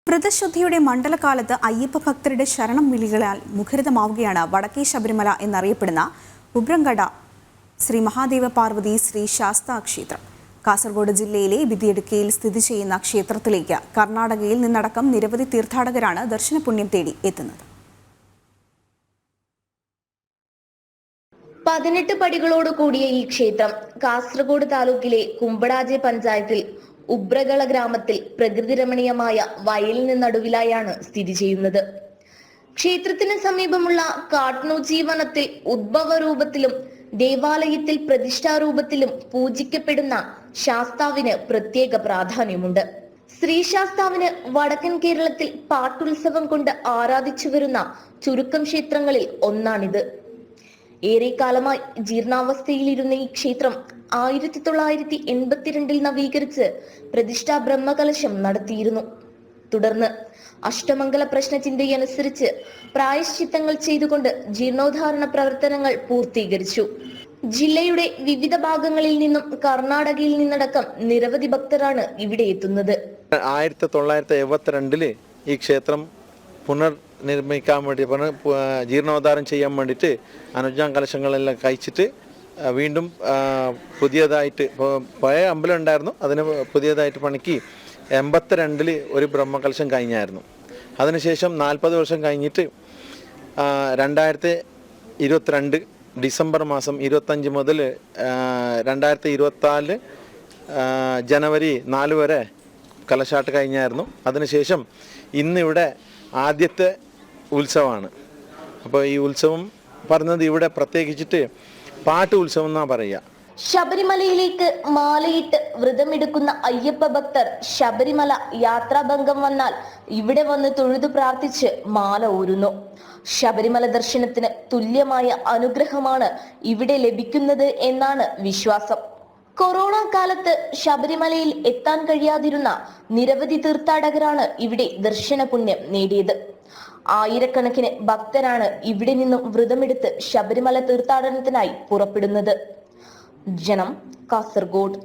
വ്രതശുദ്ധിയുടെ മണ്ഡലകാലത്ത് അയ്യപ്പ ഭക്തരുടെ ശരണം വിളികളാൽ മുഖരിതമാവുകയാണ് വടക്കേ ശബരിമല എന്നറിയപ്പെടുന്ന ഉബ്രങ്കട ശ്രീ മഹാദേവ പാർവതി ശ്രീ ശാസ്താ ക്ഷേത്രം. കാസർഗോഡ് ജില്ലയിലെ ബിദിയടുക്കയിൽ സ്ഥിതി ചെയ്യുന്ന ക്ഷേത്രത്തിലേക്ക് കർണാടകയിൽ നിന്നടക്കം നിരവധി തീർത്ഥാടകരാണ് ദർശനപുണ്യം തേടി എത്തുന്നത്. 18 പടികളോട് കൂടിയ ഈ ക്ഷേത്രം കാസർഗോഡ് താലൂക്കിലെ കുമ്പടാജെ പഞ്ചായത്തിൽ ഉബ്രകള ഗ്രാമത്തിൽ പ്രകൃതിരമണീയമായ വയലിന് നടുവിലായാണ് സ്ഥിതി ചെയ്യുന്നത്. ക്ഷേത്രത്തിന് സമീപമുള്ള കാട്ട്നൂച്ചി വനത്തിൽ ഉദ്ഭവരൂപത്തിലും ദേവാലയത്തിൽ പ്രതിഷ്ഠാരൂപത്തിലും പൂജിക്കപ്പെടുന്ന ശാസ്താവിന് പ്രത്യേക പ്രാധാന്യമുണ്ട്. ശ്രീശാസ്താവിന് വടക്കൻ കേരളത്തിൽ പാട്ടുത്സവം കൊണ്ട് ആരാധിച്ചു വരുന്ന ചുരുക്കം ക്ഷേത്രങ്ങളിൽ ഒന്നാണിത്. ഏറെക്കാലമായി ജീർണാവസ്ഥയിലിരുന്ന ഈ ക്ഷേത്രം 1982 നവീകരിച്ച് പ്രതിഷ്ഠാ ബ്രഹ്മകലശം നടത്തിയിരുന്നു. തുടർന്ന് അഷ്ടമംഗല പ്രശ്നചിന്തയനുസരിച്ച് പ്രായശ്ചിത്തങ്ങൾ ചെയ്തുകൊണ്ട് ജീർണോദ്ധാരണ പ്രവർത്തനങ്ങൾ പൂർത്തീകരിച്ചു. ജില്ലയുടെ വിവിധ ഭാഗങ്ങളിൽ നിന്നും കർണാടകയിൽ നിന്നടക്കം നിരവധി ഭക്തരാണ് ഇവിടെ എത്തുന്നത്. 1972 ഈ ക്ഷേത്രം പുനർനിർമ്മിക്കാൻ വേണ്ടി ജീർണോദ്ധാരം ചെയ്യാൻ വേണ്ടിയിട്ട് അനുജ്ഞാ കലശങ്ങളെല്ലാം കഴിച്ചിട്ട് വീണ്ടും പുതിയതായിട്ട് പഴയ അമ്പലം ഉണ്ടായിരുന്നു, അതിന് പുതിയതായിട്ട് പണിക്ക് 82 ഒരു ബ്രഹ്മകലശം കഴിഞ്ഞായിരുന്നു. അതിനുശേഷം 40 വർഷം കഴിഞ്ഞിട്ട് 2022 ഡിസംബർ മാസം 25 മുതൽ 2024 ജനുവരി 4 വരെ കലശാട്ട് കഴിഞ്ഞായിരുന്നു. അതിനുശേഷം ഇന്നിവിടെ ആദ്യത്തെ ഉത്സവമാണ്. അപ്പോൾ ഈ ഉത്സവം പറഞ്ഞത് ഇവിടെ പ്രത്യേകിച്ചിട്ട് പാട്ട് ഉത്സവം എന്നാ പറയുക. ശബരിമലയിലേക്ക് മാലയിട്ട് വ്രതമെടുക്കുന്ന അയ്യപ്പ ഭക്തർ ശബരിമല യാത്രാഭംഗം വന്നാൽ ഇവിടെ വന്ന് തൊഴുതു പ്രാർത്ഥിച്ച് മാല ഊരുന്നു. ശബരിമല ദർശനത്തിന് തുല്യമായ അനുഗ്രഹമാണ് ഇവിടെ ലഭിക്കുന്നത് എന്നാണ് വിശ്വാസം. കൊറോണ കാലത്ത് ശബരിമലയിൽ എത്താൻ കഴിയാതിരുന്ന നിരവധി തീർത്ഥാടകരാണ് ഇവിടെ ദർശന പുണ്യം നേടിയത്. ആയിരക്കണക്കിന് ഭക്തരാണ് ഇവിടെ നിന്നും വ്രതമെടുത്ത് ശബരിമല തീർത്ഥാടനത്തിനായി പുറപ്പെടുന്നത്. ജനം, കാസർഗോഡ്.